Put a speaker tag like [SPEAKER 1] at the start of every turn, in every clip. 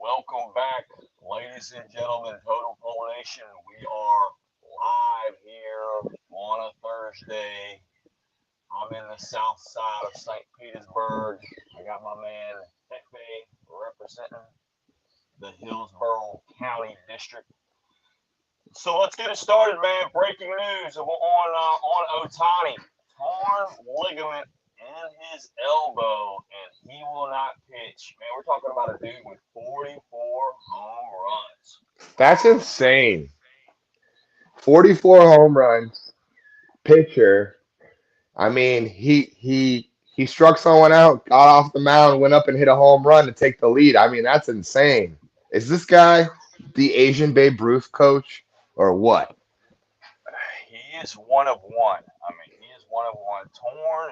[SPEAKER 1] Welcome back, ladies and gentlemen, Totem Nation. We are live here on a Thursday. I'm in the south side of St. Petersburg. I got my man Hefe representing the Hillsborough County District. So let's get it started, man. Breaking news on Otani. Torn ligament in his elbow, and he will not pitch. Man, we're talking about a dude with 44 home runs.
[SPEAKER 2] That's insane. 44 home runs, pitcher. I mean, he struck someone out, got off the mound, went up and hit a home run to take the lead. I mean, that's insane. Is this guy the Asian Babe Ruth coach or what?
[SPEAKER 1] He is one of one. I mean, he is one of one. Torn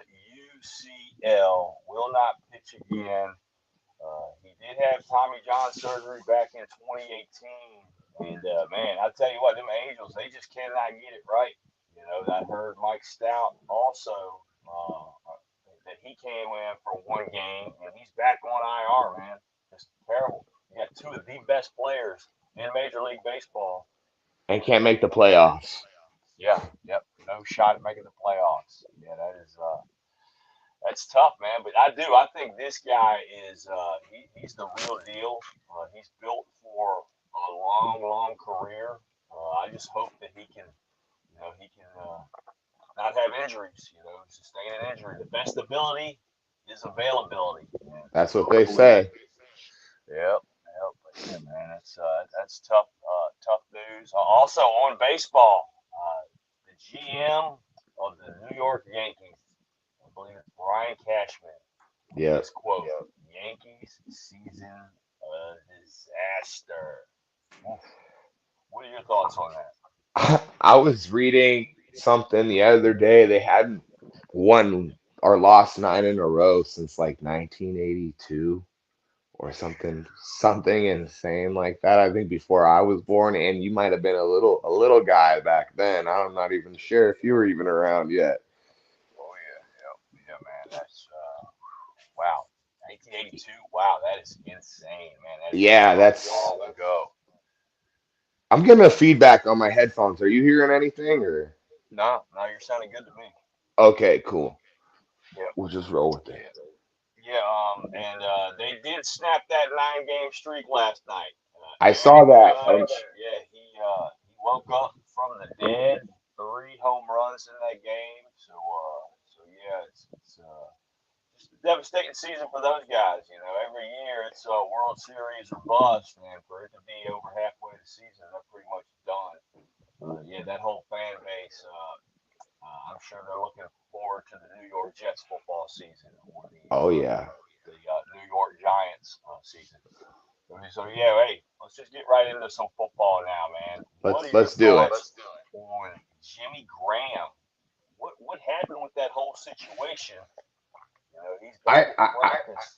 [SPEAKER 1] UCL, will not pitch again. He did have Tommy John surgery back in 2018. And, man, I tell you what, them Angels, they just cannot get it right. I heard Mike Stout also that he came in for one game, and he's back on IR, man. Just terrible. You got two of the best players in Major League Baseball.
[SPEAKER 2] And can't make the playoffs.
[SPEAKER 1] Yeah, yep, no shot at making the playoffs. Yeah, that's tough, man. But I think this guy is he's the real deal. He's built for a long, long career. I just hope that he can not have injuries. Sustain an injury. The best ability is availability. And
[SPEAKER 2] That's what they
[SPEAKER 1] hopefully,
[SPEAKER 2] say.
[SPEAKER 1] yep, yep. But yeah, man, that's tough. Tough news. Also on baseball, the GM of the New York Yankees, I believe it's Brian Cashman, made
[SPEAKER 2] Yeah.
[SPEAKER 1] this quote: "Yankees season a disaster." Oof. What are your thoughts on that?
[SPEAKER 2] I was reading something the other day. They hadn't won or lost nine in a row since like 1982 or something insane like that. I think before I was born, and you might have been a little guy back then. I'm not even sure if you were even around yet.
[SPEAKER 1] Oh yeah, yeah, man. That's wow. 1982. Wow, that is insane, man. That is
[SPEAKER 2] Yeah,
[SPEAKER 1] so
[SPEAKER 2] that's.
[SPEAKER 1] long ago.
[SPEAKER 2] I'm getting a feedback on my headphones. Are you hearing anything or?
[SPEAKER 1] No, no, you're sounding good to me.
[SPEAKER 2] Okay, cool.
[SPEAKER 1] Yep.
[SPEAKER 2] We'll just roll with it.
[SPEAKER 1] Yeah. Yeah. And they did snap that 9-game streak last night.
[SPEAKER 2] I
[SPEAKER 1] Aaron
[SPEAKER 2] saw that.
[SPEAKER 1] Judge, yeah, he woke up from the dead. 3 home runs in that game. So yeah, it's just a devastating season for those guys. Every year it's a World Series or bust, and for it to be over halfway the season, they're pretty much done. Yeah, that whole fan base. I'm sure they're looking forward to the New York Jets football season or
[SPEAKER 2] Oh yeah.
[SPEAKER 1] the New York Giants season. So yeah, hey, let's just get right into some football now, man. What
[SPEAKER 2] Let's
[SPEAKER 1] are your
[SPEAKER 2] let's do it.
[SPEAKER 1] thoughts on Jimmy Graham? What happened with that whole situation? He's
[SPEAKER 2] I
[SPEAKER 1] back at
[SPEAKER 2] I
[SPEAKER 1] practice.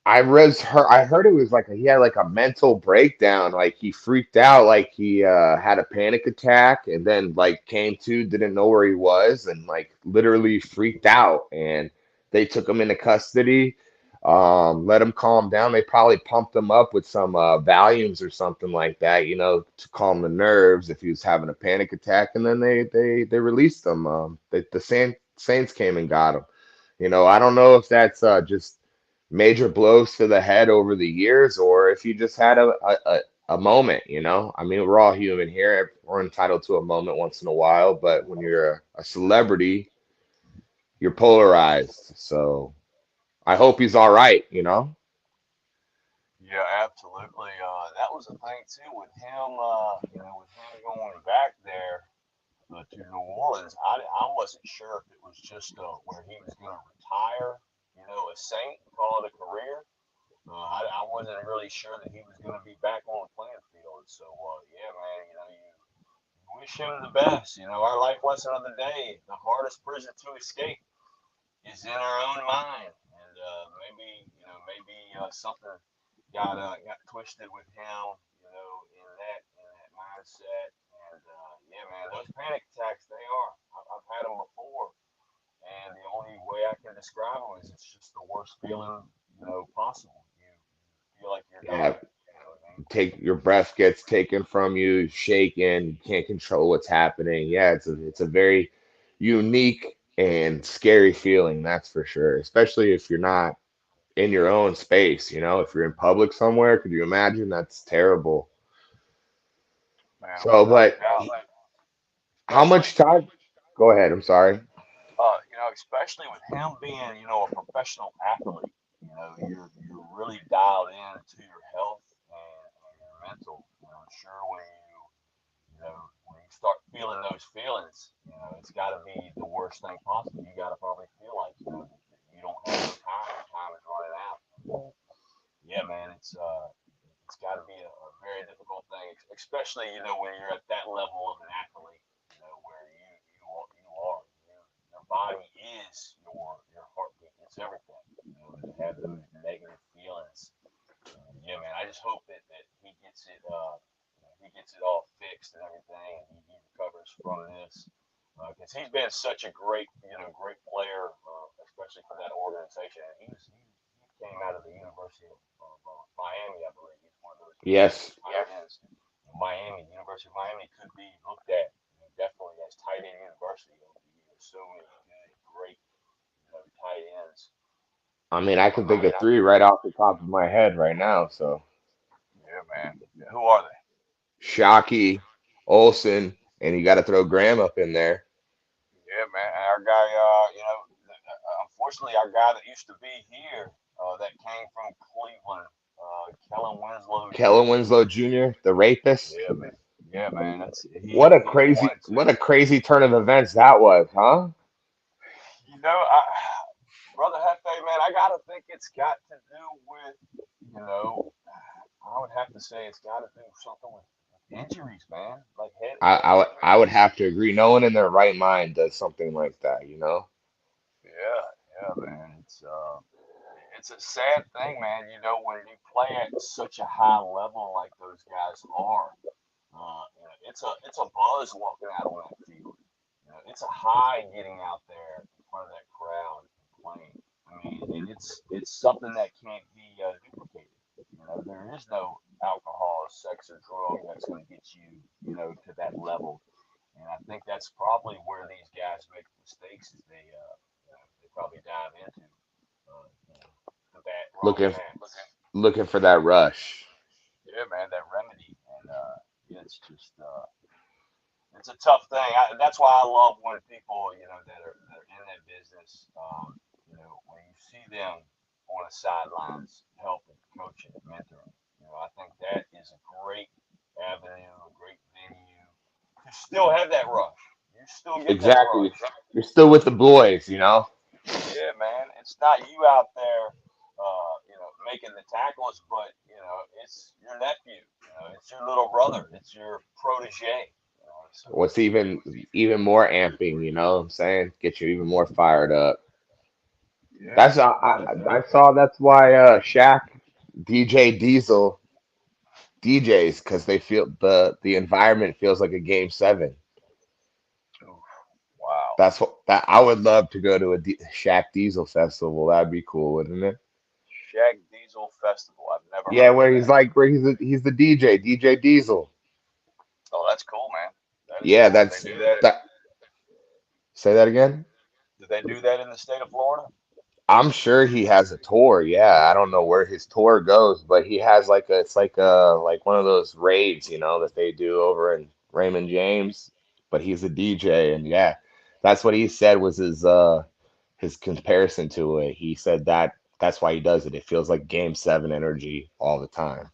[SPEAKER 2] I heard it was like he had like a mental breakdown, like he freaked out, like he had a panic attack and then like came to, didn't know where he was and like literally freaked out and they took him into custody, let him calm down. They probably pumped him up with some Valiums or something like that, to calm the nerves if he was having a panic attack, and then they released him. The Saints came and got him. I don't know if that's just major blows to the head over the years, or if you just had a moment, I mean, we're all human here. We're entitled to a moment once in a while, but when you're a celebrity, you're polarized. So I hope he's all right.
[SPEAKER 1] Yeah, absolutely. That was the thing too with him. With him going back there to New Orleans. I wasn't sure if it was just where he was going to retire. A Saint, call it a career. I wasn't really sure that he was going to be back on the playing field. So yeah, man. You wish him the best. Our life lesson of the day: the hardest prison to escape is in our own mind. And maybe something got twisted with him. In that mindset. And yeah, man, those panic attacks they are. I've had them before, and the only way I can describe them is it's just the worst feeling possible. You feel like you're going
[SPEAKER 2] Yeah,
[SPEAKER 1] to
[SPEAKER 2] take your breath gets taken from you, shaken, you can't control what's happening. Yeah, it's a very unique and scary feeling, that's for sure. Especially if you're not in your own space, if you're in public somewhere, could you imagine? That's terrible.
[SPEAKER 1] Man,
[SPEAKER 2] So,
[SPEAKER 1] without a
[SPEAKER 2] but
[SPEAKER 1] doubt,
[SPEAKER 2] how
[SPEAKER 1] especially
[SPEAKER 2] much time? Go ahead, I'm sorry.
[SPEAKER 1] especially with him being, a professional athlete. You're really dialed in to your health and your mental. I'm sure when you start feeling those feelings, it's got to be the worst thing possible. You got to probably feel like, you don't have no time. Time is running out. Yeah, man, it's got to be a very difficult thing, especially when you're at that level of an athlete. Where your body is your heartbeat. It's everything. To have those negative feelings. Yeah, man. I just hope that he gets it all fixed and everything, and he recovers from this. Because he's been such a great player, especially for that organization. And he came out of the University of Miami, I believe. He's one of those
[SPEAKER 2] Yes.
[SPEAKER 1] tight ends. Miami, University of Miami could be looked at definitely as tight end university over the years. So many good, great, tight ends.
[SPEAKER 2] I mean, I can think of three right off the top of my head right now. So
[SPEAKER 1] Yeah, man. Yeah, who are they?
[SPEAKER 2] Shockey, Olson, and you got to throw Graham up in there.
[SPEAKER 1] Yeah, man. And our guy, unfortunately, our guy that used to be here, that came from Cleveland, Kellen Winslow
[SPEAKER 2] Kellen
[SPEAKER 1] Jr.
[SPEAKER 2] Winslow Jr., the rapist.
[SPEAKER 1] Yeah, man. Yeah, man. He wanted to.
[SPEAKER 2] What a crazy turn of events that was, huh?
[SPEAKER 1] Brother Hefe, man, I gotta think it's got to do with, I would have to say it's got to do something with injuries, man, like head
[SPEAKER 2] I would
[SPEAKER 1] injuries.
[SPEAKER 2] have to agree. No one in their right mind does something like that.
[SPEAKER 1] Yeah, yeah, man. It's a sad thing, man. When you play at such a high level like those guys are, it's a buzz walking out on that field. It's a high getting out there in front of that crowd and playing. I mean, and it's something that can't be duplicated. There is no alcohol, sex, or drug that's going to get you, to that level. And I think that's probably where these guys make mistakes. Is they probably dive into the wrong
[SPEAKER 2] Looking
[SPEAKER 1] paths.
[SPEAKER 2] looking for that rush.
[SPEAKER 1] Yeah, man, that remedy, and yeah, it's a tough thing. That's why I love when people, that are in that business, when you see them on the sidelines helping, coaching, mentoring. I think that is a great avenue, a great venue to still have that rush. You still get that
[SPEAKER 2] Exactly.
[SPEAKER 1] rush.
[SPEAKER 2] You're still with the boys.
[SPEAKER 1] Yeah, man. It's not you out there, making the tackles, but it's your nephew. It's your little brother. It's your protege. So
[SPEAKER 2] What's even more amping, you know what I'm saying? Get you even more fired up.
[SPEAKER 1] yeah,
[SPEAKER 2] That's
[SPEAKER 1] without a
[SPEAKER 2] I
[SPEAKER 1] doubt.
[SPEAKER 2] saw that's why Shaq, DJ Diesel DJs because they feel the environment feels like a game 7.
[SPEAKER 1] Oof, wow.
[SPEAKER 2] That's what that I would love to go to a Shaq Diesel festival. That'd be cool, wouldn't it?
[SPEAKER 1] Shag Diesel Festival. I've never
[SPEAKER 2] Yeah,
[SPEAKER 1] heard of
[SPEAKER 2] where he's
[SPEAKER 1] that.
[SPEAKER 2] like where he's the DJ, DJ Diesel.
[SPEAKER 1] Oh, that's cool, man. That is
[SPEAKER 2] Yeah,
[SPEAKER 1] cool. Did they
[SPEAKER 2] that's
[SPEAKER 1] do that?
[SPEAKER 2] that. Say that again.
[SPEAKER 1] Did they do that in the state of Florida?
[SPEAKER 2] I'm sure he has a tour. Yeah, I don't know where his tour goes, but he has it's like one of those raids, that they do over in Raymond James. But he's a DJ, and yeah, that's what he said was his comparison to it. He said that's why he does it. It feels like game 7 energy all the time.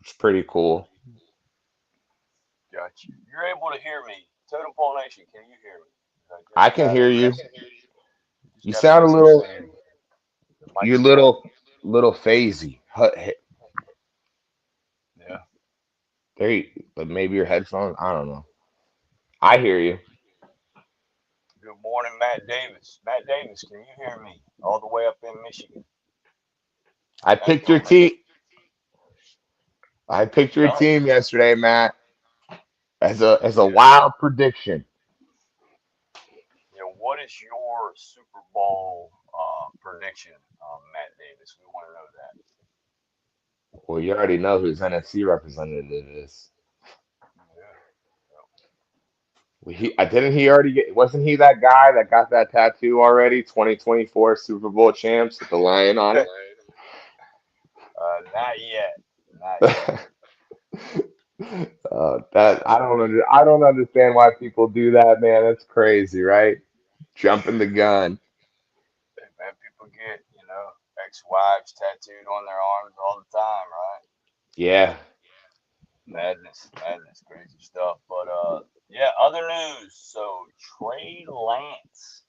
[SPEAKER 2] It's pretty cool.
[SPEAKER 1] Got you. You're able to hear me. Totem Pole Nation, can you hear me? I
[SPEAKER 2] I
[SPEAKER 1] just
[SPEAKER 2] can
[SPEAKER 1] got
[SPEAKER 2] hear
[SPEAKER 1] a
[SPEAKER 2] you.
[SPEAKER 1] message. Just
[SPEAKER 2] You
[SPEAKER 1] got a
[SPEAKER 2] sound a
[SPEAKER 1] message
[SPEAKER 2] little
[SPEAKER 1] saying the
[SPEAKER 2] you're
[SPEAKER 1] microphone.
[SPEAKER 2] little phasey.
[SPEAKER 1] Yeah.
[SPEAKER 2] There but maybe your headphones. I don't know. I hear you.
[SPEAKER 1] Good morning, Matt Davis. Matt Davis, can you hear me? All the way up in Michigan.
[SPEAKER 2] I picked your
[SPEAKER 1] Echo, man.
[SPEAKER 2] team. I picked your
[SPEAKER 1] Tell him.
[SPEAKER 2] team yesterday, Matt, as a
[SPEAKER 1] Yeah.
[SPEAKER 2] wild prediction.
[SPEAKER 1] What is your Super Bowl prediction, Matt Davis? We want to know that.
[SPEAKER 2] Well, you already know who his NFC representative is.
[SPEAKER 1] Yeah.
[SPEAKER 2] Well, didn't he already get? Wasn't he that guy that got that tattoo already? 2024 Super Bowl champs with the lion on
[SPEAKER 1] Yep.
[SPEAKER 2] it.
[SPEAKER 1] Not yet. Not yet.
[SPEAKER 2] That I don't understand why people do that, man. That's crazy, right? Jumping the gun.
[SPEAKER 1] Man, people get, ex-wives tattooed on their arms all the time, right?
[SPEAKER 2] Yeah.
[SPEAKER 1] Madness, madness, crazy stuff. But yeah, other news. So Trey Lance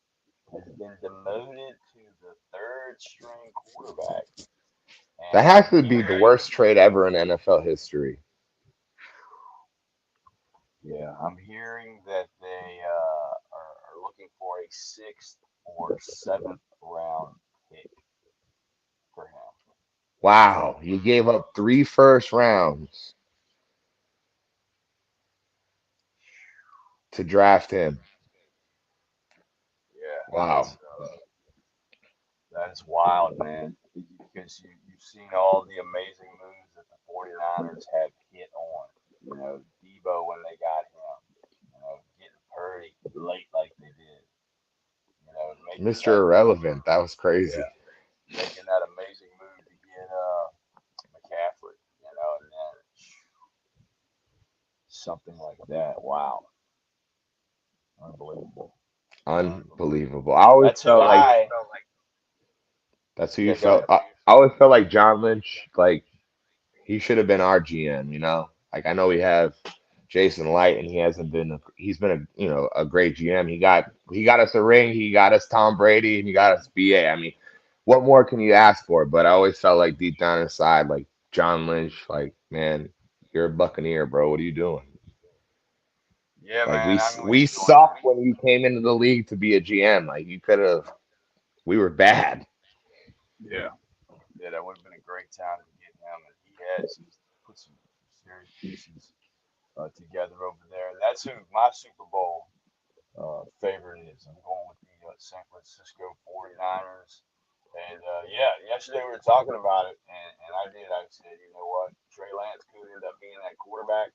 [SPEAKER 1] has been demoted to the third string quarterback,
[SPEAKER 2] That
[SPEAKER 1] and
[SPEAKER 2] has
[SPEAKER 1] I'm
[SPEAKER 2] to be the
[SPEAKER 1] hearing,
[SPEAKER 2] worst trade ever in NFL history.
[SPEAKER 1] yeah, I'm hearing that they are looking for a sixth or seventh round pick for him.
[SPEAKER 2] Wow, you gave up three first rounds to draft him.
[SPEAKER 1] Yeah,
[SPEAKER 2] Wow.
[SPEAKER 1] that is wild, man. Because you've seen all the amazing moves that the 49ers have hit on. Debo when they got him. Getting Purdy late like they did. Making
[SPEAKER 2] Mr.
[SPEAKER 1] that
[SPEAKER 2] Irrelevant. That was
[SPEAKER 1] yeah,
[SPEAKER 2] crazy.
[SPEAKER 1] making that amazing move to get McCaffrey. And then something like that. Wow, unbelievable, unbelievable.
[SPEAKER 2] Unbelievable. I always
[SPEAKER 1] That's who
[SPEAKER 2] felt like
[SPEAKER 1] I.
[SPEAKER 2] that's who you
[SPEAKER 1] Yeah, go
[SPEAKER 2] felt.
[SPEAKER 1] ahead.
[SPEAKER 2] I always felt like John Lynch, like he should have been our GM, you know? Like I know we have Jason Light and he hasn't been he's been a great GM. He got us a ring, he got us Tom Brady, and he got us BA. I mean, what more can you ask for? But I always felt like deep down inside, like John Lynch, like, man, you're a Buccaneer, bro. What are you doing?
[SPEAKER 1] Yeah,
[SPEAKER 2] Like
[SPEAKER 1] man, I'm with
[SPEAKER 2] we
[SPEAKER 1] you on
[SPEAKER 2] sucked
[SPEAKER 1] that.
[SPEAKER 2] when you came into the league to be a GM. Like you could have we were bad.
[SPEAKER 1] Yeah. Yeah, that would have been a great time to get him, and he has. He's put some serious pieces together over there, and that's who my Super Bowl favorite is. I'm going with the San Francisco 49ers. And yeah, yesterday we were talking about it, and I did. I said, you know what, Trey Lance could end up being that quarterback.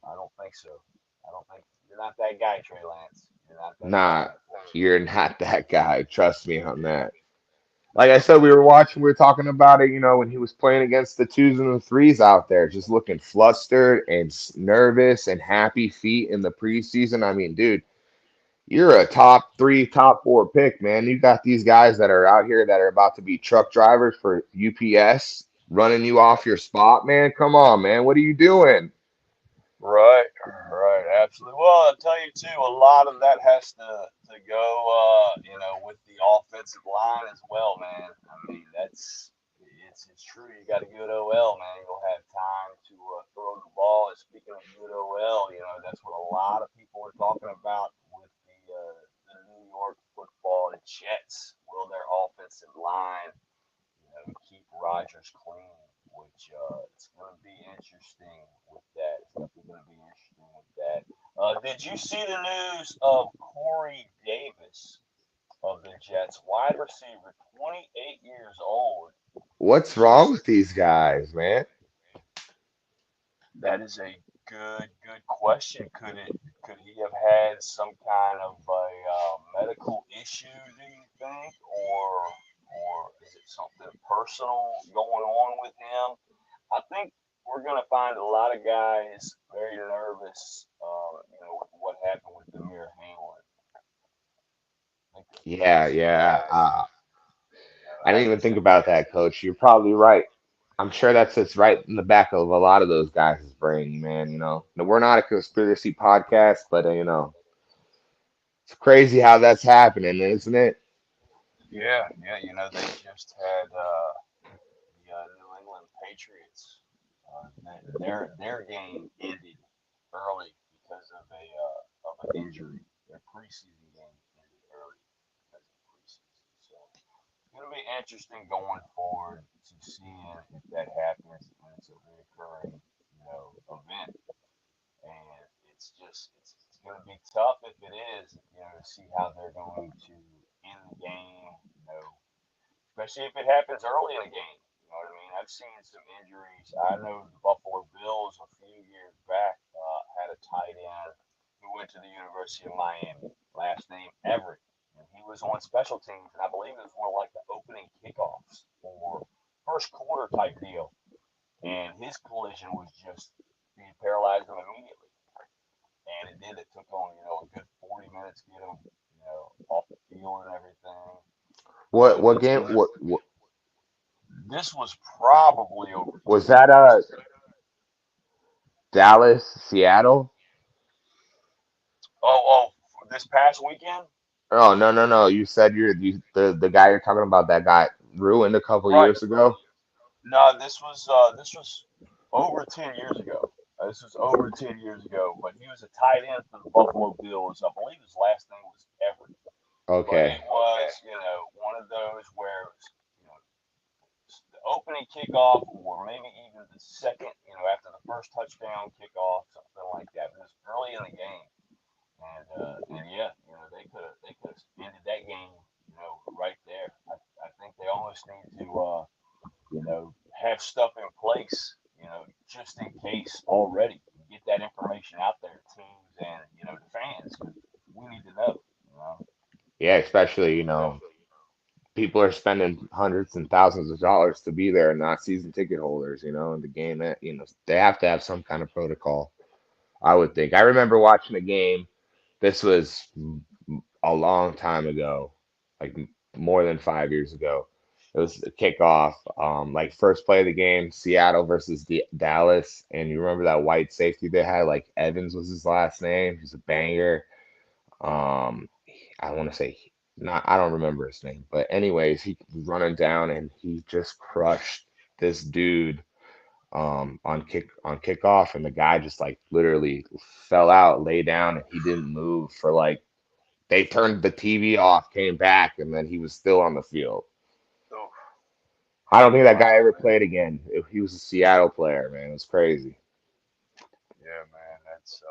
[SPEAKER 1] I don't think so. I don't think you're not that guy, Trey Lance. You're not that guy,
[SPEAKER 2] Nah, you're
[SPEAKER 1] unfortunately.
[SPEAKER 2] not that guy. Trust me on that. Like I said, we were talking about it, when he was playing against the twos and the threes out there, just looking flustered and nervous and happy feet in the preseason. I mean, dude, you're a top three, top four pick, man. You got these guys that are out here that are about to be truck drivers for UPS, running you off your spot, man. Come on, man. What are you doing?
[SPEAKER 1] Right, right, absolutely. Well, I'll tell you too, a lot of that has to go, with the offensive line as well, man. I mean, it's true. You got a good OL, man. You'll have time to throw the ball. And speaking of good OL, that's what a lot of people are talking about with the New York Football Jets. Will their offensive line keep Rodgers clean, which it's going to be interesting with that. It's definitely going to be interesting with that. Did you see the news of Corey Davis of the Jets, wide receiver, 28 years old?
[SPEAKER 2] What's wrong with these guys, man?
[SPEAKER 1] That is a good question. Could he have had some kind of a medical issue? Do you think, or is it something personal going on with him? I think we're going to find a lot of guys very nervous, with what happened with Demir Hamlin. I think there's going to be
[SPEAKER 2] Yeah,
[SPEAKER 1] some
[SPEAKER 2] yeah.
[SPEAKER 1] guys,
[SPEAKER 2] I didn't even
[SPEAKER 1] after
[SPEAKER 2] think
[SPEAKER 1] some
[SPEAKER 2] about that, coach. You're probably right. I'm sure that sits right in the back of a lot of those guys' brain, man. No, we're not a conspiracy podcast, but it's crazy how that's happening, isn't it?
[SPEAKER 1] yeah, yeah, they just had the New England Patriots. Their game ended early because of an injury. Their preseason game ended early because of preseason. So it's going to be interesting going forward to seeing if that happens and it's a reoccurring, event. And it's going to be tough if it is, to see how they're going to end the game, especially if it happens early in the game. You know what I mean? I've seen some injuries. I know the Buffalo Bills a few years back had a tight end who went to the University of Miami. Last name Everett, and he was on special teams, and I believe it was more like the opening kickoffs or first quarter type deal. And his collision was just he paralyzed him immediately, and it did. It took on a good 40 minutes to get him off the field and everything.
[SPEAKER 2] What
[SPEAKER 1] So
[SPEAKER 2] what
[SPEAKER 1] it's
[SPEAKER 2] game?
[SPEAKER 1] been this was probably over
[SPEAKER 2] Was
[SPEAKER 1] 10
[SPEAKER 2] that?
[SPEAKER 1] years.
[SPEAKER 2] Dallas, Seattle?
[SPEAKER 1] This past weekend?
[SPEAKER 2] Oh, no, no, no. You said the guy you're talking about that got ruined a couple
[SPEAKER 1] Right.
[SPEAKER 2] years ago.
[SPEAKER 1] No, this was over 10 years ago. This was over 10 years ago, but he was a tight end for the Buffalo Bills. I believe his last name was Everett, but
[SPEAKER 2] Okay.
[SPEAKER 1] it was one of those where it was, the opening kickoff or maybe even the second, after the first touchdown kickoff, something like that. It was early in the game, and yeah, they could have ended that game, right there. I think they almost need to have stuff in place, just in case already. Get that information out there to teams and the fans because we need to know.
[SPEAKER 2] Yeah, especially, people are spending hundreds and thousands of dollars to be there and not season ticket holders, and the game that, they have to have some kind of protocol, I would think. I remember watching a game. This was a long time ago, like more than 5 years ago. It was a kickoff, like first play of the game, Seattle versus Dallas, and you remember that white safety they had, like Evans was his last name. He's a banger. Um, I want to say not, I don't remember his name, but anyways, he was running down and he just crushed this dude on kickoff, and the guy just like literally fell out, lay down, and he didn't move for like they turned the TV off, came back, and then he was still on the field.
[SPEAKER 1] Oh,
[SPEAKER 2] I don't think that guy
[SPEAKER 1] wow,
[SPEAKER 2] ever played again. He was a Seattle player, man. It was crazy.
[SPEAKER 1] yeah, man, that's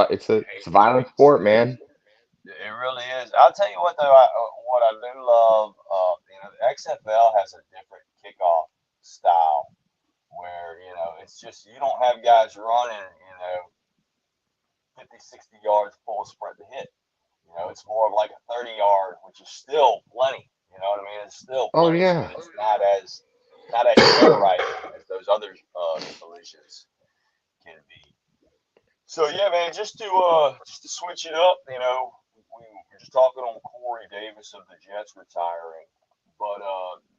[SPEAKER 2] It's a violent sport, man.
[SPEAKER 1] it really is. I'll tell you what though, what I do love, the XFL has a different kickoff style where it's just you don't have guys running 50, 60 yards full sprint to hit. It's more of like a 30 yard, which is still plenty. You know what I mean? It's still
[SPEAKER 2] Oh
[SPEAKER 1] plenty,
[SPEAKER 2] yeah.
[SPEAKER 1] but it's not as terrorizing as those other collisions can be. So yeah, man, just to switch it up, we were just talking on Corey Davis of the Jets retiring, but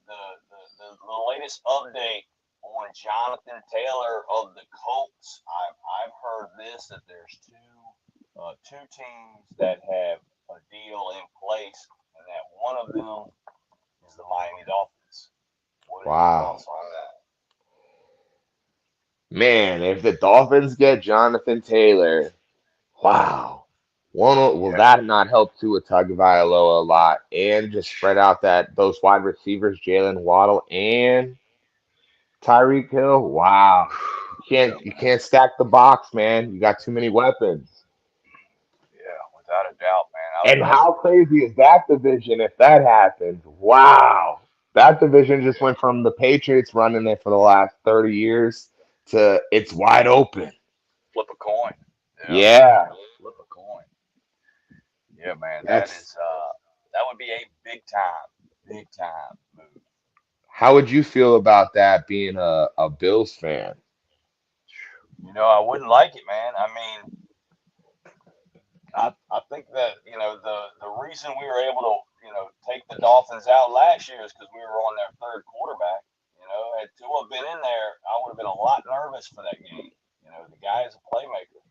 [SPEAKER 1] the latest update on Jonathan Taylor of the Colts, I've heard this that there's two teams that have a deal in place, and that one of them is the Miami Dolphins. What are your
[SPEAKER 2] Wow.
[SPEAKER 1] thoughts on that?
[SPEAKER 2] Man, if the Dolphins get Jonathan Taylor, wow. Will
[SPEAKER 1] Yeah,
[SPEAKER 2] that not help Tua Tagovailoa a lot and just spread out that those wide receivers, Jalen Waddle and Tyreek Hill? Wow.
[SPEAKER 1] yeah,
[SPEAKER 2] You
[SPEAKER 1] man.
[SPEAKER 2] can't stack the box, man. You got too many weapons.
[SPEAKER 1] Yeah, without a doubt, man. I
[SPEAKER 2] And
[SPEAKER 1] love
[SPEAKER 2] how
[SPEAKER 1] it.
[SPEAKER 2] crazy is that division if that happens? Wow. That division just went from the Patriots running it for the last 30 years to it's wide open.
[SPEAKER 1] Flip a coin. Yeah,
[SPEAKER 2] Yeah.
[SPEAKER 1] flip a coin. Yeah, man.
[SPEAKER 2] That's
[SPEAKER 1] That would be a big time move.
[SPEAKER 2] how would you feel about that being a Bills fan?
[SPEAKER 1] I wouldn't like it, man. I mean, I think that the reason we were able to take the Dolphins out last year is because we were on their third quarterback. Had Tua been in there, I would have been a lot nervous for that game. The guy is a playmaker.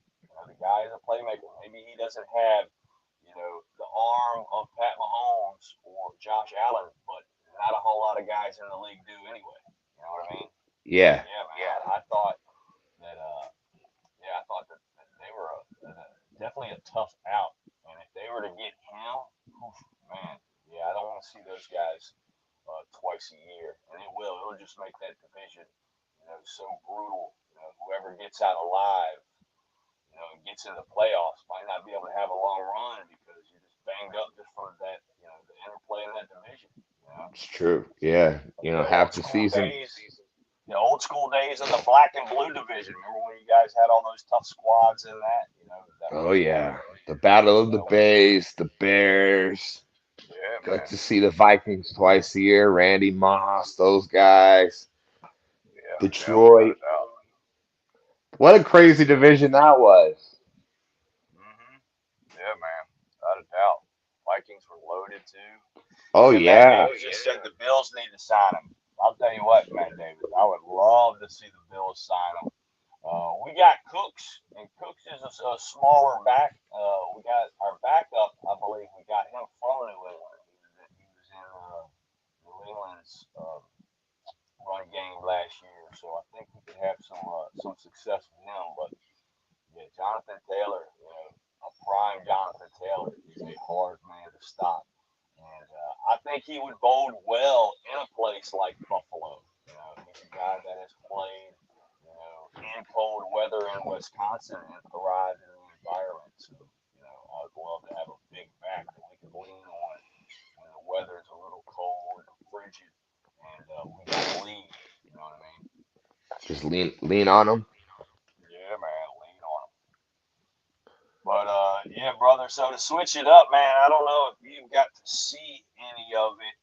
[SPEAKER 1] The guy is a playmaker. Maybe he doesn't have the arm of Pat Mahomes or Josh Allen, but not a whole lot of guys in the league do anyway. You know what I mean? But
[SPEAKER 2] Yeah.
[SPEAKER 1] yeah, man, I thought that that they were definitely a tough out, and if they were to get him, oof, man, yeah, I don't want to see those guys twice a year, and it'll just make that division so brutal. Whoever gets out alive, and gets in the playoffs might not be able to have a long run because you're just banged up just from that, the interplay in that division.
[SPEAKER 2] It's true. Yeah,
[SPEAKER 1] The
[SPEAKER 2] half
[SPEAKER 1] old
[SPEAKER 2] the
[SPEAKER 1] school
[SPEAKER 2] season.
[SPEAKER 1] days, the old school days of the black and blue division. Remember when you guys had all those tough squads in that? That
[SPEAKER 2] Oh
[SPEAKER 1] was
[SPEAKER 2] yeah, the Battle of the Bays, the Bears.
[SPEAKER 1] yeah,
[SPEAKER 2] Got
[SPEAKER 1] man.
[SPEAKER 2] to see the Vikings twice a year. Randy Moss, those guys.
[SPEAKER 1] Yeah, yeah, without a
[SPEAKER 2] Detroit.
[SPEAKER 1] doubt.
[SPEAKER 2] What a crazy division that was.
[SPEAKER 1] Hmm. Yeah, man, without a doubt. Vikings were loaded too.
[SPEAKER 2] Oh
[SPEAKER 1] Yeah, Matt
[SPEAKER 2] yeah.
[SPEAKER 1] Davis just said the Bills need to sign him. I'll tell you what, Matt Davis, I would love to see the Bills sign him. We got Cooks, and Cooks is a smaller back. We got our backup, I believe. We got him from New England. He was in New England's run game last year, so I think we could have some success with him. But yeah, Jonathan Taylor, a prime Jonathan Taylor is a hard man to stop. And I think he would bode well in a place like Buffalo. He's a guy that has played, in cold weather in Wisconsin and thrived in the environment. So, I'd love to have a big back that we could lean on when the weather's a little cold or frigid, and we got to lead. You know what I mean?
[SPEAKER 2] Just lean on them.
[SPEAKER 1] Yeah, man, lean on him. But yeah, brother. So to switch it up, man, I don't know if you got to see any of it,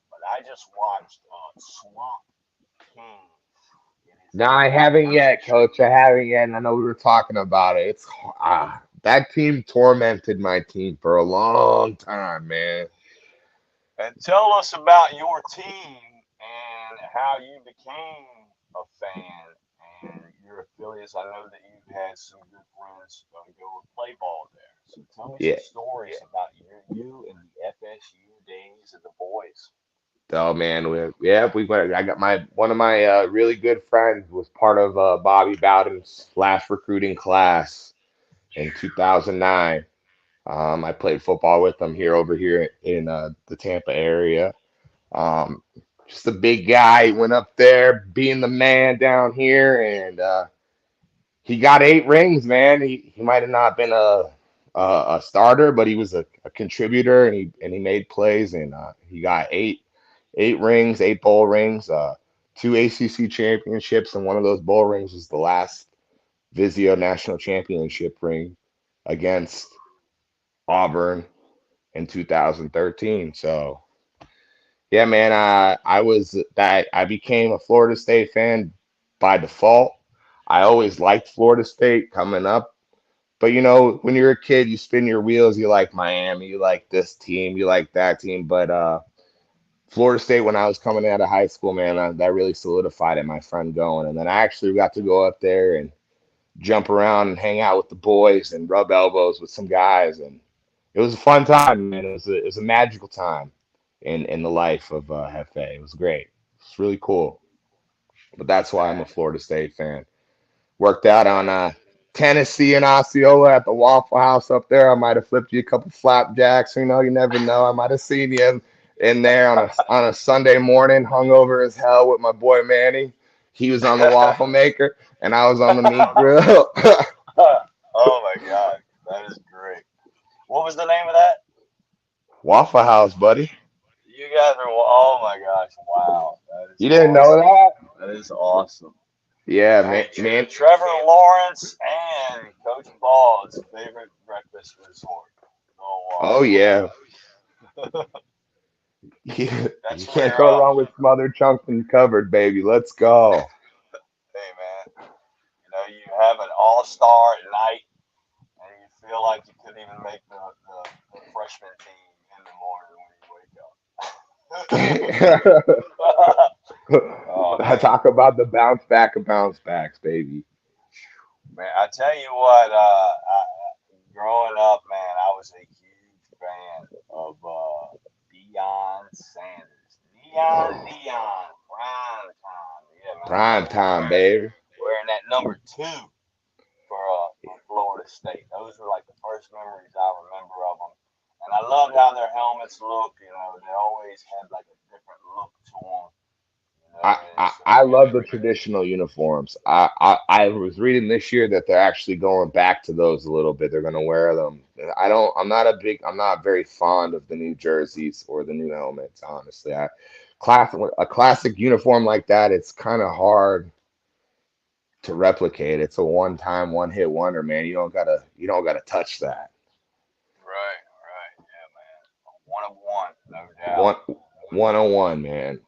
[SPEAKER 1] but I just watched Swamp King. It is
[SPEAKER 2] No,
[SPEAKER 1] a
[SPEAKER 2] I haven't yet,
[SPEAKER 1] documentary.
[SPEAKER 2] Coach. I haven't yet. And I know we were talking about it. That team tormented my team for a long time, man.
[SPEAKER 1] And tell us about your team and how you became a fan and your affiliates. I know that you've had some good friends go play ball there. So tell me some
[SPEAKER 2] Yeah.
[SPEAKER 1] stories about you and the FSU days of the boys.
[SPEAKER 2] Oh man, we went. I got my one of my really good friends was part of Bobby Bowden's last recruiting class in 2009. I played football with him over here in the Tampa area. Um, just a big guy. He went up there being the man down here, and he got 8 rings, man. He might have not been a starter, but he was a contributor, and he made plays, and he got eight rings, 8 bowl rings, 2 ACC championships, and one of those bowl rings was the last Vizio national championship ring against Auburn in 2013. So yeah, man, I became a Florida State fan by default. I always liked Florida State coming up. But when you're a kid, you spin your wheels. You like Miami, you like this team, you like that team. But Florida State, when I was coming out of high school, man, that really solidified it. My friend going, and then I actually got to go up there and jump around and hang out with the boys and rub elbows with some guys, and it was a fun time, man. It was a magical time in the life of Hefe. It was great. It's really cool. But that's why I'm a
[SPEAKER 1] Man,
[SPEAKER 2] Florida State fan. Worked out on
[SPEAKER 1] man,
[SPEAKER 2] Tennessee and Osceola at the Waffle House up there. I might have flipped you a couple flapjacks. You never know. I might have seen you in there on a Sunday morning, hungover as hell with my boy Manny. He was on the waffle maker, and I was on the meat grill.
[SPEAKER 1] oh my God, that is great. What was the name of that?
[SPEAKER 2] Waffle House, buddy.
[SPEAKER 1] You guys are. Oh my gosh! Wow, that is
[SPEAKER 2] You didn't know
[SPEAKER 1] awesome.
[SPEAKER 2] that?
[SPEAKER 1] That is awesome.
[SPEAKER 2] Yeah, man.
[SPEAKER 1] Hey, Trevor Lawrence and Coach Ball's favorite breakfast resort. No
[SPEAKER 2] Oh
[SPEAKER 1] Waffle
[SPEAKER 2] yeah.
[SPEAKER 1] House.
[SPEAKER 2] You
[SPEAKER 1] That's
[SPEAKER 2] can't
[SPEAKER 1] where.
[SPEAKER 2] go wrong with smothered chunks and covered, baby. Let's go.
[SPEAKER 1] Hey man, you have an all-star at night, and you feel like you couldn't even make the freshman team in the morning when you wake up. oh
[SPEAKER 2] I
[SPEAKER 1] man,
[SPEAKER 2] talk about the bounce back of bounce backs, baby.
[SPEAKER 1] man, I tell you what. Growing up, man, I was a huge fan of Deion Sanders.
[SPEAKER 2] Oh,
[SPEAKER 1] Prime time. Yeah, man, I
[SPEAKER 2] prime
[SPEAKER 1] remember him
[SPEAKER 2] time, baby.
[SPEAKER 1] wearing that number two for Florida State. Those were like the first memories I remember of them. And I loved how their helmets looked. They always had like a different look to them. And it's
[SPEAKER 2] I love the
[SPEAKER 1] every
[SPEAKER 2] traditional uniforms. I was reading this year that they're actually going back to those a little bit. They're going to wear them. I'm not very fond of the new jerseys or the new helmets, honestly. A classic uniform like that, it's kind of hard to replicate. It's a one hit wonder, man. You don't gotta touch that.
[SPEAKER 1] right, right, yeah, man. One of one, no doubt.
[SPEAKER 2] One one on one, man.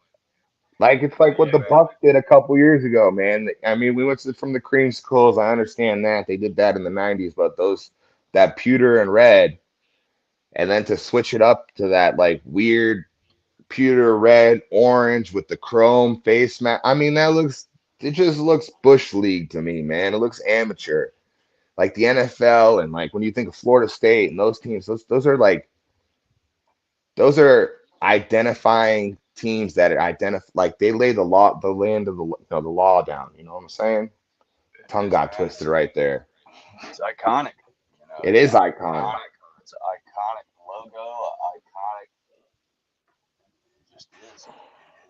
[SPEAKER 2] Like it's
[SPEAKER 1] But
[SPEAKER 2] like what
[SPEAKER 1] yeah,
[SPEAKER 2] the Bucks did a couple years ago, man. I mean, we went from the cream schools. I understand that they did that in the '90s, but those that pewter and red, and then to switch it up to that like weird pewter red orange with the chrome face mat. I mean, it just looks bush league to me, man. It looks amateur, like the NFL, and like when you think of Florida State and those teams, those are identifying teams that identify like they lay the land of the law down. You know what I'm saying?
[SPEAKER 1] it
[SPEAKER 2] Tongue
[SPEAKER 1] is,
[SPEAKER 2] got
[SPEAKER 1] man.
[SPEAKER 2] twisted right there.
[SPEAKER 1] It's iconic.
[SPEAKER 2] It
[SPEAKER 1] It's
[SPEAKER 2] is
[SPEAKER 1] an
[SPEAKER 2] iconic.
[SPEAKER 1] iconic. It's an iconic logo. Iconic. It just is.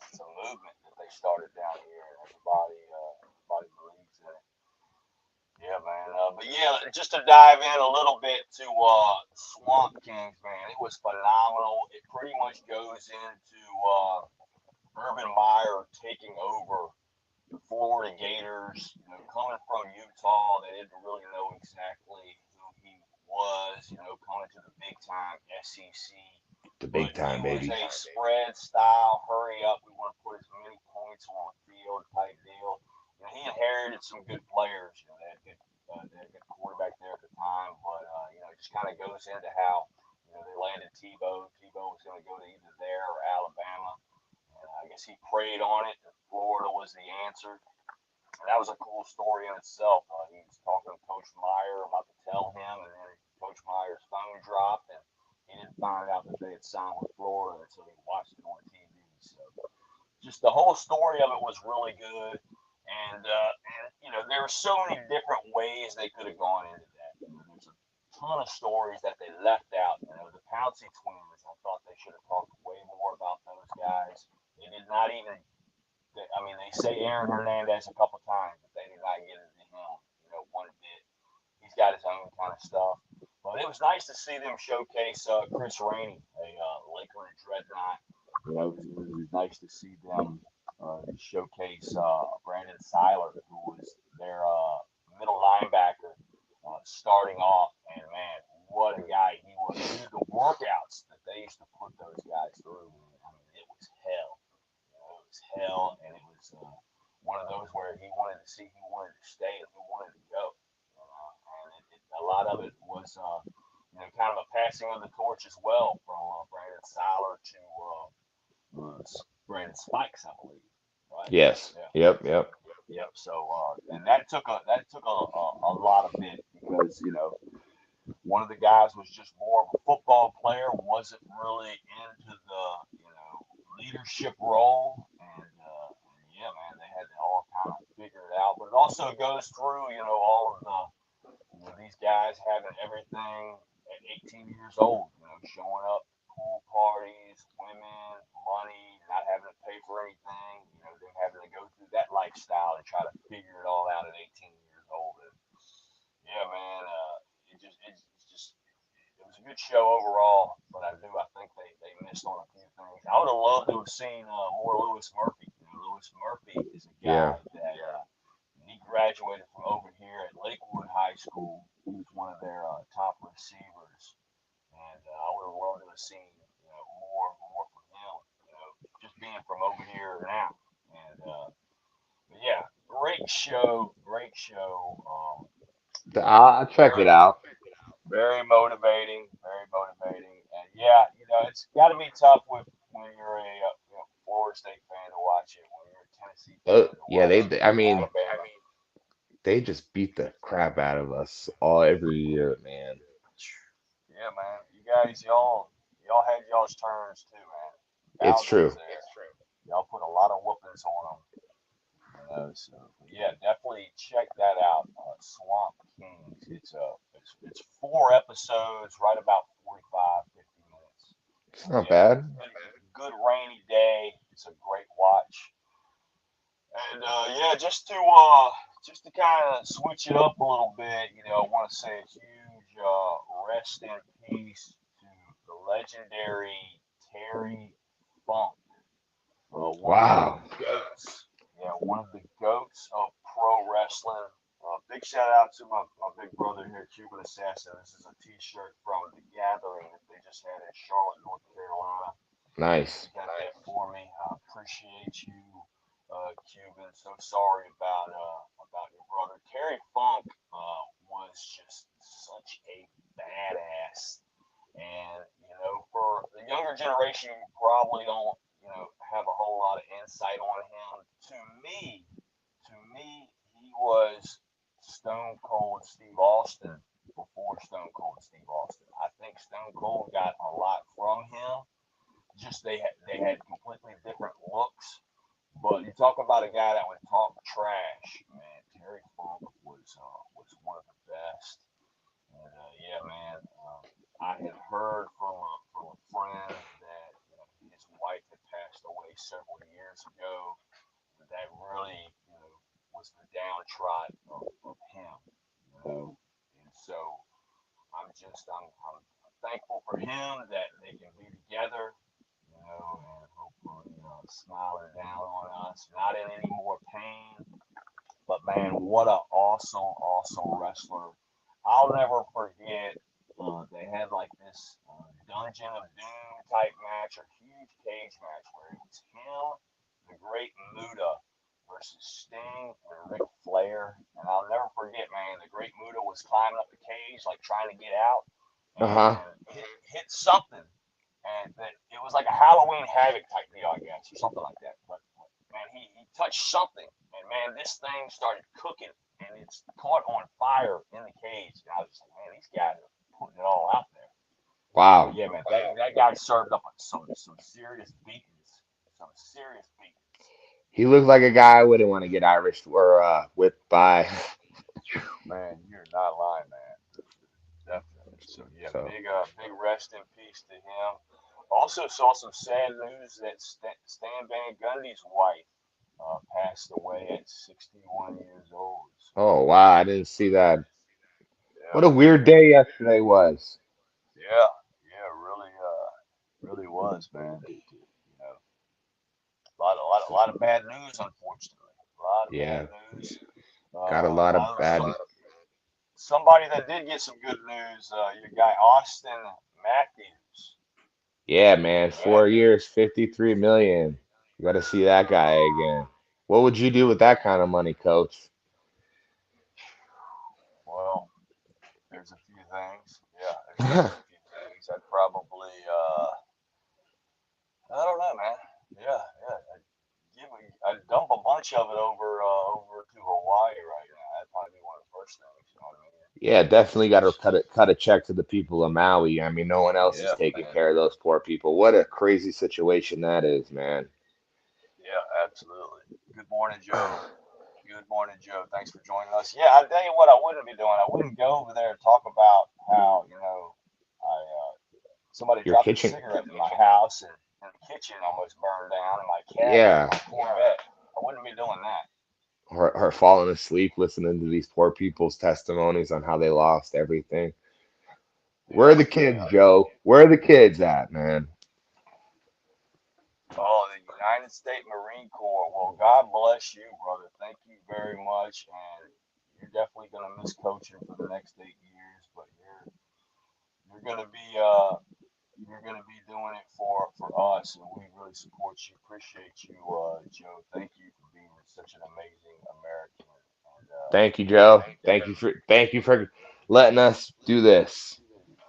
[SPEAKER 1] It's a movement that they started down here, and everybody believes in it. Yeah, man. But yeah, just to dive in a little bit to Swamp Kings, man, it was phenomenal. It pretty much goes into Urban Meyer taking over the Florida Gators. Coming from Utah, they didn't really know exactly who he was. Coming to the big time SEC.
[SPEAKER 2] The
[SPEAKER 1] But
[SPEAKER 2] big
[SPEAKER 1] he
[SPEAKER 2] time,
[SPEAKER 1] was
[SPEAKER 2] baby.
[SPEAKER 1] a spread style, hurry up, we want to put as many points on the field type deal. He inherited some good players. They had a good quarterback there at the time, but it just kind of goes into how they landed Tebow. Tebow was going to go to either there or Alabama. And I guess he prayed on it, and Florida was the answer. And that was a cool story in itself. He was talking to Coach Meyer about to tell him, and then Coach Meyer's phone dropped, and he didn't find out that they had signed with Florida until he watched it on TV. So just the whole story of it was really good, and there were so many different ways they could have gone into that. There's a ton of stories that they left out. The Pouncey twins. I thought they should have talked way more about those guys. They did not even they say Aaron Hernandez a couple times, but they did not get into him, one bit. He's got his own kind of stuff. But it was nice to see them showcase Chris Rainey, a Laker and Dreadnought. It was nice to see them showcase Brandon Seiler, who was their middle linebacker starting off. And man, what a guy he was! The workouts that they used to put those guys through, man, I mean, it was hell. It was hell, and it was one of those where he wanted to see who wanted to stay and who wanted to go. A lot of it was, kind of a passing of the torch as well from Brandon Seiler to Brandon Spikes, I believe. Right?
[SPEAKER 2] Yes.
[SPEAKER 1] Yeah.
[SPEAKER 2] Yep. Yep.
[SPEAKER 1] Yep. So, and that took a lot of it because one of the guys was just more of a football player, wasn't really into the leadership role, and yeah, man, they had to all kind of figure it out. But it also goes through all of these guys having everything at 18 years old, showing up pool parties, women, money, not having to pay for anything, them having to go through that lifestyle and try to figure it all out at 18 years old. And yeah, man, it was a good show overall, but I think they missed on a few things. I would have loved to have seen more Lewis Murphy. Lewis Murphy is a
[SPEAKER 2] Yeah.
[SPEAKER 1] guy that he graduated from over here at Lakewood High School. He was one of their top receivers, and I would have loved to have seen more from him. Just being from over here now, and but yeah, great show, great show.
[SPEAKER 2] I'll check it
[SPEAKER 1] Very
[SPEAKER 2] out.
[SPEAKER 1] very motivating, and yeah, it's got to be tough when you're a Florida State fan to watch it, when you're a Tennessee fan to
[SPEAKER 2] Yeah,
[SPEAKER 1] watch
[SPEAKER 2] I mean,
[SPEAKER 1] Alabama.
[SPEAKER 2] they just beat the crap out of us all every year, man.
[SPEAKER 1] Yeah, man, you guys, y'all had y'all's turns too, man.
[SPEAKER 2] It's
[SPEAKER 1] Bowden's
[SPEAKER 2] true.
[SPEAKER 1] there. Y'all put a lot of whoopings on them. So yeah, definitely check that out. Swamp Kings. It's 4 episodes, right about 45, 50 minutes.
[SPEAKER 2] It's not
[SPEAKER 1] Yeah,
[SPEAKER 2] bad.
[SPEAKER 1] good rainy day. It's a great watch. And yeah, just to kind of switch it up a little bit, I want to say a huge rest in peace to the legendary Terry Funk, one of the
[SPEAKER 2] Wow.
[SPEAKER 1] goats. Yeah, one of the goats of pro wrestling. Big shout out to my big brother here, Cuban Assassin. This is a T-shirt from the Gathering that they just had in Charlotte, North Carolina.
[SPEAKER 2] Nice.
[SPEAKER 1] He got that for me. I appreciate you, Cuban. So sorry about your brother. Terry Funk was just such a badass, and for the younger generation, you probably don't have a whole lot of insight on him. To me, he was Stone Cold Steve Austin before Stone Cold Steve Austin. I think Stone Cold got a lot from him, just they had completely different looks. But you talk about a guy that would talk trash, man. Terry Funk was one of the best. And yeah, man, I had heard from a friend that his wife had passed away several years ago. That really was the downtrodden of him, you know. And so I'm thankful for him that they can be together, and hopefully smiling down on us, not in any more pain. But man, what a awesome wrestler! I'll never forget. They had like this Dungeon of Doom type match or huge cage match where it was him, the Great Muta, versus Sting and Ric Flair. And I'll never forget, man, the Great Muta was climbing up the cage, like trying to get out,
[SPEAKER 2] Uh-huh.
[SPEAKER 1] and hit something. And that it was like a Halloween Havoc type deal, I guess, or something like that. But man, he touched something, and man, this thing started cooking, and it's caught on fire in the cage. And I was just like, man, these guys are putting it all out there. But
[SPEAKER 2] Wow.
[SPEAKER 1] yeah, man, that guy served up some serious beatings, some serious beatings.
[SPEAKER 2] He looked like a guy I wouldn't want to get Irish or whipped by.
[SPEAKER 1] Man, you're not lying, man. Definitely. So yeah,
[SPEAKER 2] So
[SPEAKER 1] big rest in peace to him. Also saw some sad news that Stan Van Gundy's wife passed away at 61 years old. So
[SPEAKER 2] oh wow, I didn't see that. What
[SPEAKER 1] yeah,
[SPEAKER 2] a weird day yesterday was.
[SPEAKER 1] yeah, yeah, really was, man. A lot of bad news, unfortunately. A lot of bad
[SPEAKER 2] Yeah,
[SPEAKER 1] news.
[SPEAKER 2] got a lot of bad.
[SPEAKER 1] Somebody that did get some good news. Your guy Austin Matthews.
[SPEAKER 2] Yeah, man,
[SPEAKER 1] Yeah.
[SPEAKER 2] 4 years, 53 million. You got to see that guy again. What would you do with that kind of money, coach?
[SPEAKER 1] Well, there's a few things. Yeah, there's a few things. I don't know, man. Yeah, yeah. I'd dump a bunch of it over to Hawaii right now. That'd probably be one of the first things. You know what I mean?
[SPEAKER 2] Yeah, definitely got to
[SPEAKER 1] Just
[SPEAKER 2] cut a check to the people of Maui. I mean, no one else is
[SPEAKER 1] yeah,
[SPEAKER 2] taking
[SPEAKER 1] man.
[SPEAKER 2] care of those poor people. What a crazy situation that is, man.
[SPEAKER 1] Yeah, absolutely. Good morning, Joe. Good morning, Joe. Thanks for joining us. Yeah, I tell you what, I wouldn't be doing. I wouldn't go over there and talk about how I somebody
[SPEAKER 2] Your
[SPEAKER 1] dropped a
[SPEAKER 2] kitchen.
[SPEAKER 1] cigarette in my house and the kitchen almost burned down and my cabin and
[SPEAKER 2] Yeah,
[SPEAKER 1] my Corvette. I wouldn't be doing that.
[SPEAKER 2] her falling asleep listening to these poor people's testimonies on how they lost everything. Where are
[SPEAKER 1] Yeah,
[SPEAKER 2] the kids,
[SPEAKER 1] yeah.
[SPEAKER 2] Joe? Where are the kids at, man?
[SPEAKER 1] Oh, the United States Marine Corps. Well, God bless you, brother. Thank you very much. And you're definitely gonna miss coaching for the next 8 years, but you're gonna be doing it for us, and we really support you. Appreciate you, Joe. Thank you for being such an amazing American. And
[SPEAKER 2] Thank you,
[SPEAKER 1] yeah,
[SPEAKER 2] Joe. Thank you for letting us do this.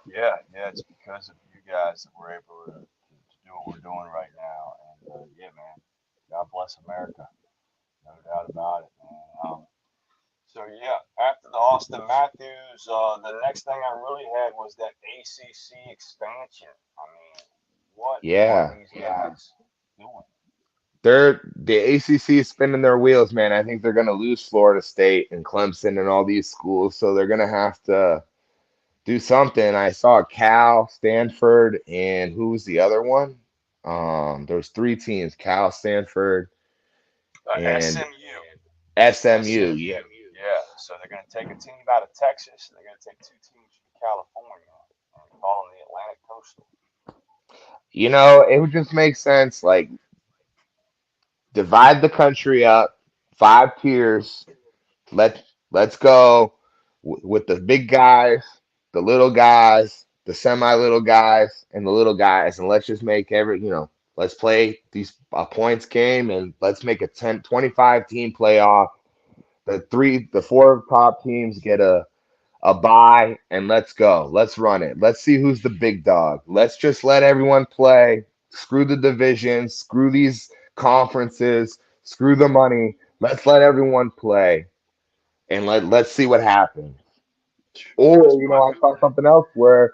[SPEAKER 1] yeah, yeah. It's because of you guys that we're able to do what we're doing right now. And yeah, man. God bless America. No doubt about it, man. So yeah, after the Austin Matthews, the next thing I really had was that ACC expansion. I mean, what are
[SPEAKER 2] Yeah.
[SPEAKER 1] these guys doing?
[SPEAKER 2] The ACC is spinning their wheels, man. I think they're gonna lose Florida State and Clemson and all these schools, so they're gonna have to do something. I saw Cal, Stanford, and who was the other one? There's three teams: Cal, Stanford, and
[SPEAKER 1] SMU.
[SPEAKER 2] SMU. Yeah,
[SPEAKER 1] SMU. Yeah. So they're going to take a team out of Texas, and they're going to take two teams from California and call them the Atlantic Coastal.
[SPEAKER 2] it would just make sense. Like divide the country up, 5 tiers. Let's go with the big guys, the little guys, the semi little guys, and the little guys, and let's just make let's play these a points game, and let's make a 10-25 team playoff. The four top teams get a bye, and let's go. Let's run it. Let's see who's the big dog. Let's just let everyone play. Screw the divisions. Screw these conferences. Screw the money. Let's let everyone play, and let's see what happens. Or,
[SPEAKER 1] That's my
[SPEAKER 2] I saw something else where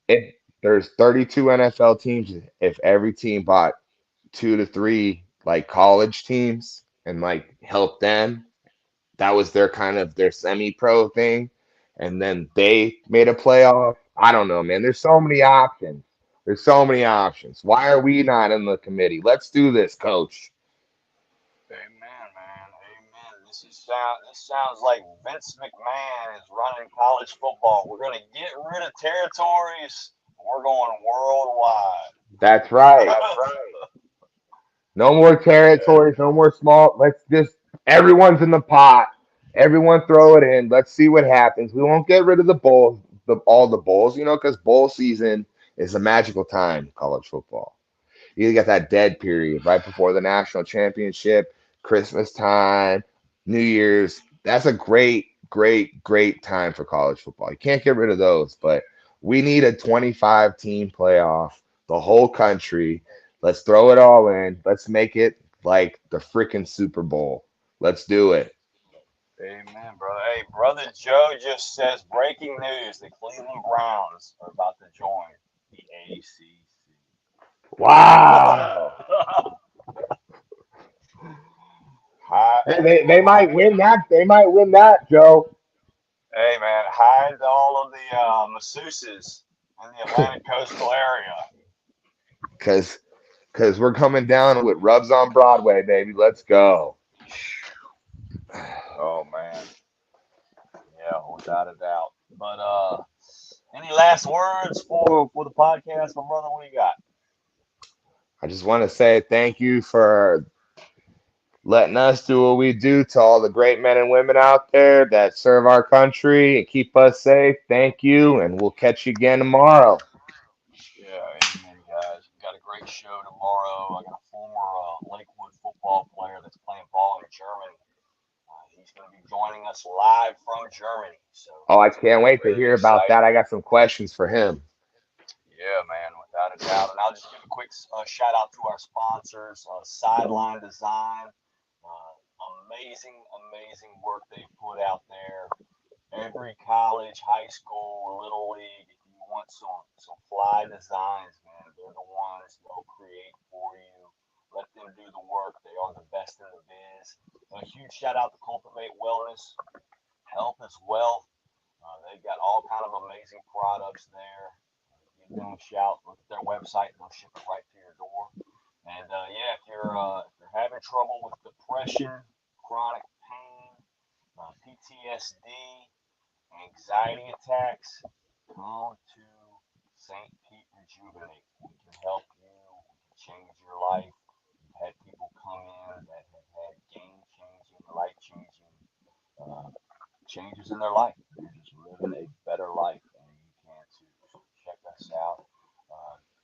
[SPEAKER 2] if there's 32 NFL teams, if every team bought 2 to 3 like college teams and like helped them, that was their kind of their semi-pro thing, and then they made a playoff. I don't know, man. There's so many options. There's so many options. Why are we not in the committee? Let's do this, coach.
[SPEAKER 1] Amen, man. Amen. This sounds like Vince McMahon is running college football. We're going to get rid of territories. We're going worldwide.
[SPEAKER 2] That's right. No more territories, no more small. Let's just everyone's in the pot. Everyone throw it in. Let's see what happens. We won't get rid of the bowls, all the bowls, because bowl season is a magical time in college football. You got that dead period right before the national championship, Christmas time, New Year's. That's a great, great, great time for college football. You can't get rid of those, but we need a 25 team playoff, the whole country. Let's throw it all in. Let's make it like the freaking Super Bowl. Let's do it.
[SPEAKER 1] Amen, brother. Hey, brother Joe just says breaking news: the Cleveland Browns are about to join the ACC.
[SPEAKER 2] Wow.
[SPEAKER 1] Hi,
[SPEAKER 2] They might win that. They might win that, Joe.
[SPEAKER 1] hey, man, hi to all of the masseuses in the Atlantic coastal area.
[SPEAKER 2] Cause Cause we're coming down with Rubs on Broadway, baby. Let's go.
[SPEAKER 1] Oh man, yeah, without a doubt. But any last words for the podcast, my brother? What do you got?
[SPEAKER 2] I just want to say thank you for letting us do what we do to all the great men and women out there that serve our country and keep us safe. Thank you, and we'll catch you again tomorrow.
[SPEAKER 1] Yeah, amen, guys. We got a great show tomorrow. I got a former Lakewood football player that's playing ball in Germany. He's going to be joining us live from Germany, so
[SPEAKER 2] Oh, I
[SPEAKER 1] that's going to
[SPEAKER 2] can't
[SPEAKER 1] be
[SPEAKER 2] wait to
[SPEAKER 1] really
[SPEAKER 2] hear about that.
[SPEAKER 1] exciting.
[SPEAKER 2] I got some questions for him.
[SPEAKER 1] Yeah, man, without a doubt. And I'll just give a quick shout out to our sponsors, Sideline Design. Amazing, amazing work they put out there. Every college, high school, little league, if you want some fly designs, man, they're the ones they'll create for you. Let them do the work. They are the best in the biz. A huge shout out to Cultivate Wellness, Health is Wealth. They've got all kind of amazing products there. Give them a shout. Look at their website, and they'll ship it right to your door. And yeah, if you're having trouble with depression, chronic pain, PTSD, anxiety attacks, come to St. Pete Rejuvenate. We can help you. We can change your life. We've had people come in that have had game changing, life changing uh, changes in their life. They're just living a better life, and you can too. So check us out.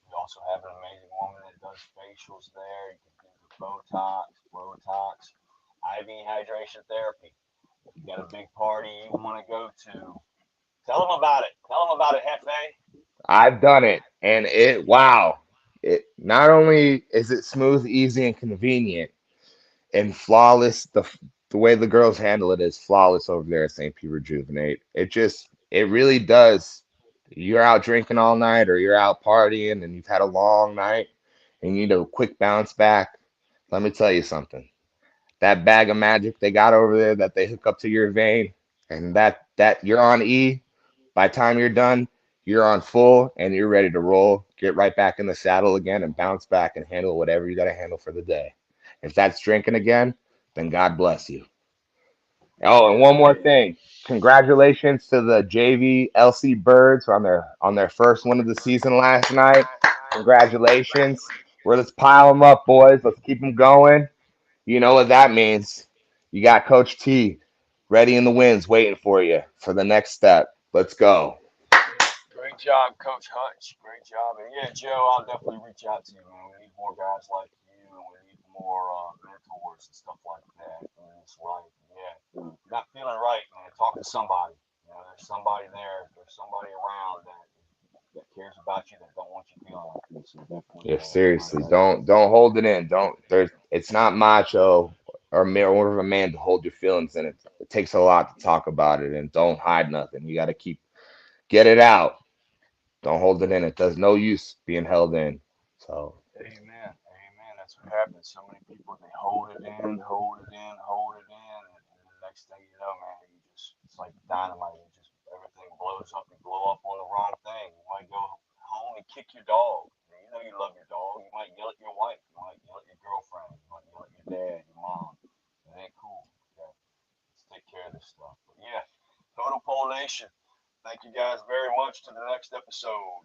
[SPEAKER 1] We also have an amazing woman that does facials there. You can do the Botox, IV hydration therapy. If you got a big party you want to go to, tell them about it. Tell them about it, Hefe.
[SPEAKER 2] I've done it, and wow. It not only is it smooth, easy, and convenient, and flawless. The way the girls handle it is flawless over there at St. Pete Rejuvenate. It really does. You're out drinking all night or you're out partying and you've had a long night and you need a quick bounce back. Let me tell you something. That bag of magic they got over there that they hook up to your vein and that you're on E. By the time you're done, you're on full and you're ready to roll. Get right back in the saddle again and bounce back and handle whatever you got to handle for the day. If that's drinking again, then God bless you. Oh, and one more thing. Congratulations to the JV LC Birds on their first win of the season last night. Congratulations. Let's pile them up, boys. Let's keep them going. You know what that means. You got Coach T ready in the wings waiting for you for the next step. Let's go.
[SPEAKER 1] Great job, Coach Hutch. Great job. And yeah, Joe, I'll definitely reach out to you, man. We need more guys like you, and we need more mentors and stuff like that in this life. Yeah, if you're not feeling right, man, talk to somebody. You know, there's somebody there. There's somebody around that cares about you, that don't want you feeling like this. So definitely
[SPEAKER 2] If
[SPEAKER 1] find
[SPEAKER 2] seriously,
[SPEAKER 1] that out.
[SPEAKER 2] don't hold it in. Don't there's it's not macho or of a man to hold your feelings in. It takes a lot to talk about it and don't hide nothing. You gotta get it out. Don't hold it in. It does no use being held in. So
[SPEAKER 1] Amen. Amen. That's what happens. So many people, they hold it in, hold it in, hold it in, and the next thing you know, man, you just, it's like dynamite. You just, everything blows up. You blow up on the wrong thing. You might go home and kick your dog. You know you love your dog. You might yell at your wife. You might yell at your girlfriend. You might yell at your dad, your mom. It ain't cool. Yeah. Let's take care of this stuff. But yeah, Total Pole Nation, thank you guys very much. To the next episode.